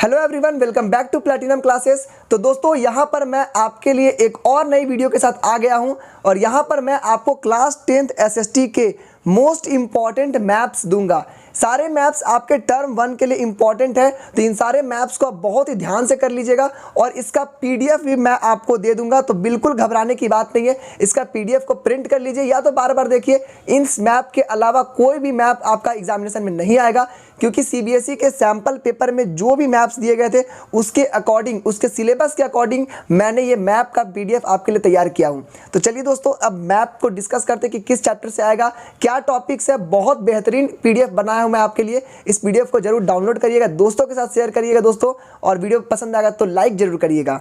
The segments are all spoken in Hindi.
Hello everyone, welcome back to Platinum Classes. तो दोस्तों यहाँ पर मैं आपके लिए एक और नई वीडियो के साथ आ गया हूँ और यहाँ पर मैं आपको क्लास 10th एसएसटी के मोस्ट इम्पॉर्टेंट मैप्स दूंगा। सारे मैप्स आपके टर्म 1 के लिए इम्पॉर्टेंट है, तो इन सारे मैप्स को आप बहुत ही ध्यान से कर लीजिएगा और इसका पीडीएफ भी मैं आपको दे दूंगा, तो बिल्कुल घबराने की बात नहीं है। इसका पीडीएफ को प्रिंट कर लीजिए या तो बार बार देखिए। इस मैप के अलावा कोई भी मैप आपका एग्जामिनेशन में नहीं आएगा, क्योंकि सीबीएसई के सैंपल पेपर में जो भी मैप्स दिए गए थे उसके अकॉर्डिंग, उसके सिलेबस के अकॉर्डिंग मैंने ये मैप का पीडीएफ आपके लिए तैयार किया हूँ। तो चलिए दोस्तों, अब मैप को डिस्कस करते हैं कि किस चैप्टर से आएगा, क्या टॉपिक्स है। बहुत बेहतरीन पीडीएफ बनाया हूँ मैं आपके लिए। इस पीडीएफ को जरूर डाउनलोड करिएगा, दोस्तों के साथ शेयर करिएगा दोस्तों, और वीडियो पसंद आएगा तो लाइक जरूर करिएगा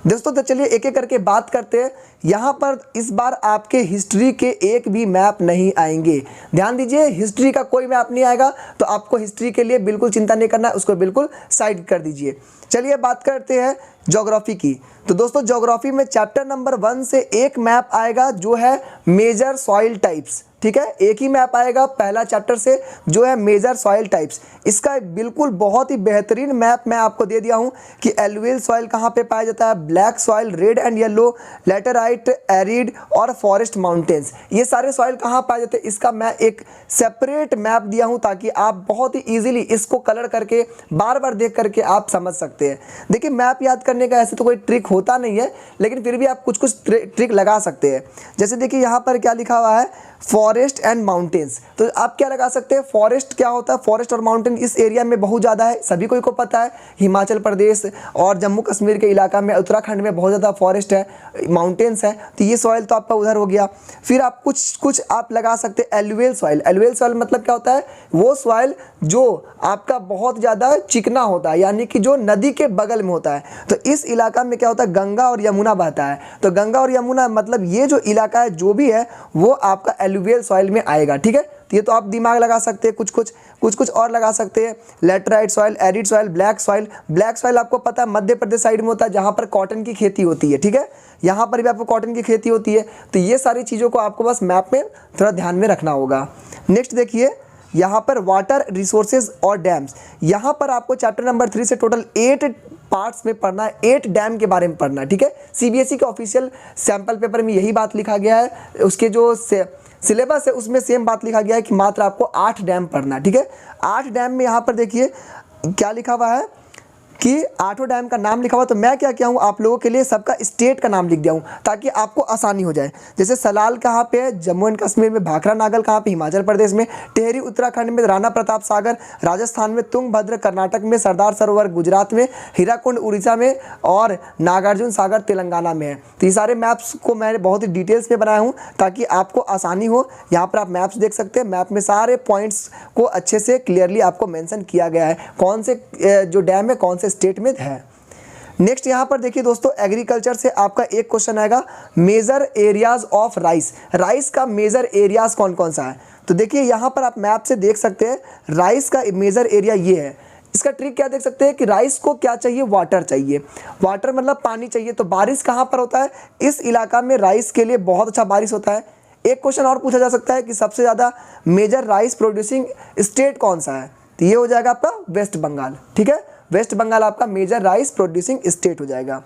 दोस्तों। तो चलिए एक एक करके बात करते हैं। यहाँ पर इस बार आपके हिस्ट्री के एक भी मैप नहीं आएंगे, ध्यान दीजिए। हिस्ट्री का कोई मैप नहीं आएगा, तो आपको हिस्ट्री के लिए बिल्कुल चिंता नहीं करना है, उसको बिल्कुल साइड कर दीजिए। चलिए बात करते हैं ज्योग्राफी की। तो दोस्तों ज्योग्राफी में चैप्टर नंबर 1 से एक मैप आएगा जो है मेजर सॉइल टाइप्स, ठीक है। एक ही मैप आएगा पहला चैप्टर से जो है मेजर सॉइल टाइप्स। इसका बिल्कुल बहुत ही बेहतरीन मैप मैं आपको दे दिया हूं कि एलुवियल सॉइल कहां पे पाया जाता है, black soil, red and yellow, laterite, arid और फॉरेस्ट माउंटेन्स, ये सारे सॉइल कहां पाए जाते हैं, इसका मैं एक सेपरेट मैप दिया हूं ताकि आप बहुत ही ईजिली इसको कलर करके बार बार देख करके आप समझ सकते हैं। देखिए मैप याद करने का ऐसे तो कोई ट्रिक होता नहीं है, लेकिन फिर भी आप कुछ कुछ ट्रिक लगा सकते हैं। जैसे देखिए यहाँ पर क्या लिखा हुआ है, फॉरेस्ट एंड माउंटेन्स, तो आप क्या लगा सकते हैं, फॉरेस्ट क्या होता है। फॉरेस्ट और माउंटेन इस एरिया में बहुत ज़्यादा है, सभी को पता है। हिमाचल प्रदेश और जम्मू कश्मीर के इलाका में, उत्तराखंड में बहुत ज़्यादा फॉरेस्ट है, माउंटेन्स है, तो ये सॉइल तो आपका उधर हो गया। फिर आप कुछ आप लगा सकते हैं एलुवियल सॉइल। एलुवियल सॉइल मतलब क्या होता है, वो सॉइल जो आपका बहुत ज़्यादा चिकना होता है, यानी कि जो नदी के बगल में होता है। तो इस इलाका में क्या होता है, गंगा और यमुना बहता है, तो गंगा और यमुना मतलब ये जो इलाका है जो भी है वो आपका एलुवियल सॉइल में आएगा, ठीक है। तो ये तो आप दिमाग लगा सकते हैं, कुछ और लगा सकते हैं। Laterite soil, arid soil, black soil. Black soil आपको पता है मध्य प्रदेश साइड में होता है, जहाँ पर कॉटन की खेती होती है, ठीक है। यहाँ पर भी आपको कॉटन की खेती होती है। तो ये सारी चीज़ों को आपको बस मैप में थोड़ा ध्यान में रखना होगा। नेक्स्ट देखिए यहाँ पर वाटर रिसोर्सेज और डैम्स। यहाँ पर आपको चैप्टर नंबर 3 से टोटल 8 पार्ट्स में पढ़ना है, 8 डैम के बारे में पढ़ना है, ठीक है। सीबीएसई के ऑफिशियल सैंपल पेपर में यही बात लिखा गया है, उसके जो सिलेबस है उसमें सेम बात लिखा गया है कि मात्र आपको 8 डैम पढ़ना है, ठीक है। 8 डैम में यहाँ पर देखिए क्या लिखा हुआ है कि 8 डैम का नाम लिखा हुआ। तो मैं क्या किया हूँ, आप लोगों के लिए सबका स्टेट का नाम लिख दिया हूँ ताकि आपको आसानी हो जाए। जैसे सलाल कहाँ पे है, जम्मू एंड कश्मीर में। भाखरा नागल कहाँ पे, हिमाचल प्रदेश में। टेहरी उत्तराखंड में। राणा प्रताप सागर राजस्थान में। तुंगभद्र कर्नाटक में। सरदार सरोवर गुजरात में। हीराकुंड उड़ीसा में और नागार्जुन सागर तेलंगाना में है। तो ये सारे मैप्स को मैंने बहुत ही डिटेल्स में बनाया हूँ ताकि आपको आसानी हो। यहाँ पर आप मैप्स देख सकते हैं, मैप में सारे पॉइंट्स को अच्छे से क्लियरली आपको मेंशन किया गया है, कौन से जो डैम है कौन से स्टेट में है। नेक्स्ट यहाँ पर देखिए दोस्तों, एग्रीकल्चर से आपका एक क्वेश्चन आएगा, major areas of rice. Rice का मेजर एरियाज कौन कौन सा है। तो देखिए यहाँ पर आप मैप से देख सकते हैं, राइस का मेजर एरिया ये है। इसका ट्रिक क्या देख सकते हैं कि राइस को क्या चाहिए, वाटर चाहिए। वाटर मतलब पानी चाहिए। तो बारिश कहाँ पर होता है, इस इलाका में राइस के लिए बहुत अच्छा बारिश होता है। एक क्वेश्चन और पूछा जा सकता है कि सबसे ज़्यादा मेजर राइस प्रोड्यूसिंग स्टेट कौन सा है, तो ये हो जाएगा आपका वेस्ट बंगाल, ठीक है। वेस्ट बंगाल आपका मेजर राइस प्रोड्यूसिंग स्टेट हो जाएगा।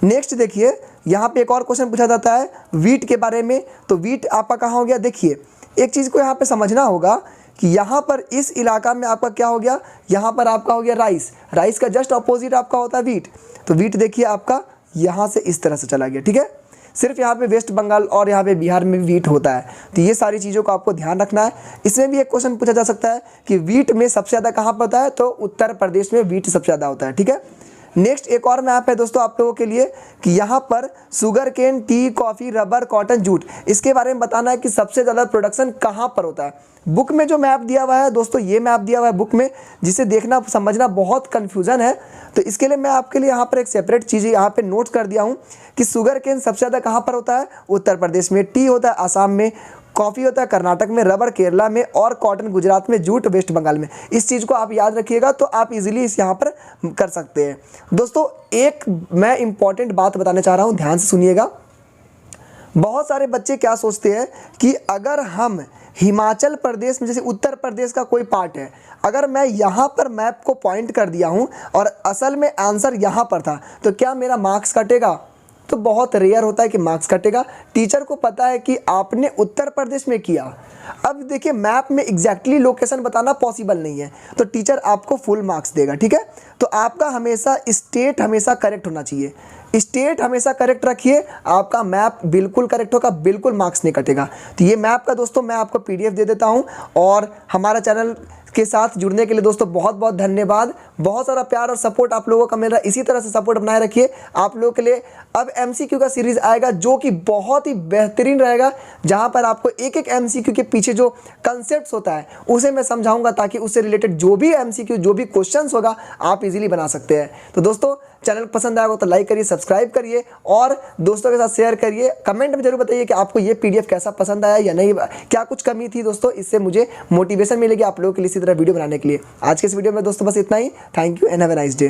नेक्स्ट देखिए यहाँ पे एक और क्वेश्चन पूछा जाता है वीट के बारे में। तो वीट आपका कहाँ हो गया, देखिए एक चीज़ को यहाँ पे समझना होगा कि यहाँ पर इस इलाका में आपका क्या हो गया, यहाँ पर आपका हो गया राइस। राइस का जस्ट अपोजिट आपका होता है वीट। तो वीट देखिए आपका यहाँ से इस तरह से चला गया, ठीक है। सिर्फ यहाँ पे वेस्ट बंगाल और यहाँ पे बिहार में भी वीट होता है। तो ये सारी चीज़ों को आपको ध्यान रखना है। इसमें भी एक क्वेश्चन पूछा जा सकता है कि वीट में सबसे ज़्यादा कहाँ पर होता है, तो उत्तर प्रदेश में वीट सबसे ज़्यादा होता है, ठीक है। नेक्स्ट एक और मैप है दोस्तों आप लोगों के लिए कि यहाँ पर sugarcane, tea, coffee, rubber, cotton, jute, इसके बारे में बताना है कि सबसे ज़्यादा प्रोडक्शन कहाँ पर होता है। बुक में जो मैप दिया हुआ है दोस्तों, ये मैप दिया हुआ है बुक में, जिसे देखना समझना बहुत कन्फ्यूज़न है। तो इसके लिए मैं आपके लिए यहाँ पर एक सेपरेट चीज़ यहाँ पे नोट कर दिया हूँ कि शुगर केन सबसे ज़्यादा कहाँ पर होता है, उत्तर प्रदेश में। टी होता है आसाम में। कॉफ़ी होता है कर्नाटक में। रबर केरला में। और कॉटन गुजरात में। जूट वेस्ट बंगाल में। इस चीज़ को आप याद रखिएगा तो आप इजीली इस यहाँ पर कर सकते हैं। दोस्तों एक मैं इंपॉर्टेंट बात बताना चाह रहा हूँ, ध्यान से सुनिएगा। बहुत सारे बच्चे क्या सोचते हैं कि अगर हम हिमाचल प्रदेश में जैसे उत्तर प्रदेश का कोई पार्ट है, अगर मैं यहाँ पर मैप को पॉइंट कर दिया हूँ और असल में आंसर यहाँ पर था, तो क्या मेरा मार्क्स कटेगा? तो बहुत रेयर होता है कि मार्क्स कटेगा। टीचर को पता है कि आपने उत्तर प्रदेश में किया। अब देखिए मैप में एग्जैक्टली लोकेशन बताना पॉसिबल नहीं है, तो टीचर आपको फुल मार्क्स देगा, ठीक है। तो आपका हमेशा स्टेट हमेशा करेक्ट होना चाहिए, स्टेट हमेशा करेक्ट रखिए, आपका मैप बिल्कुल करेक्ट होगा, बिल्कुल मार्क्स नहीं कटेगा। तो ये मैप का दोस्तों मैं आपको PDF दे देता हूँ। और हमारा चैनल के साथ जुड़ने के लिए दोस्तों बहुत बहुत धन्यवाद। बहुत सारा प्यार और सपोर्ट आप लोगों का मिल रहा है, इसी तरह से सपोर्ट बनाए रखिए। आप लोगों के लिए अब MCQ का सीरीज आएगा जो कि बहुत ही बेहतरीन रहेगा, जहां पर आपको एक एक MCQ के पीछे जो कंसेप्ट होता है उसे मैं समझाऊंगा, ताकि उससे रिलेटेड जो भी MCQ जो भी क्वेश्चंस होगा आप इजीली बना सकते हैं। तो दोस्तों चैनल पसंद आएगा तो लाइक करिए, सब्सक्राइब करिए और दोस्तों के साथ शेयर करिए। कमेंट में जरूर बताइए कि आपको ये PDF कैसा पसंद आया या नहीं, क्या कुछ कमी थी दोस्तों, इससे मुझे मोटिवेशन मिलेगी आप लोगों के लिए इसी तरह वीडियो बनाने के लिए। आज के इस वीडियो में दोस्तों बस इतना ही। Thank you and have a nice day.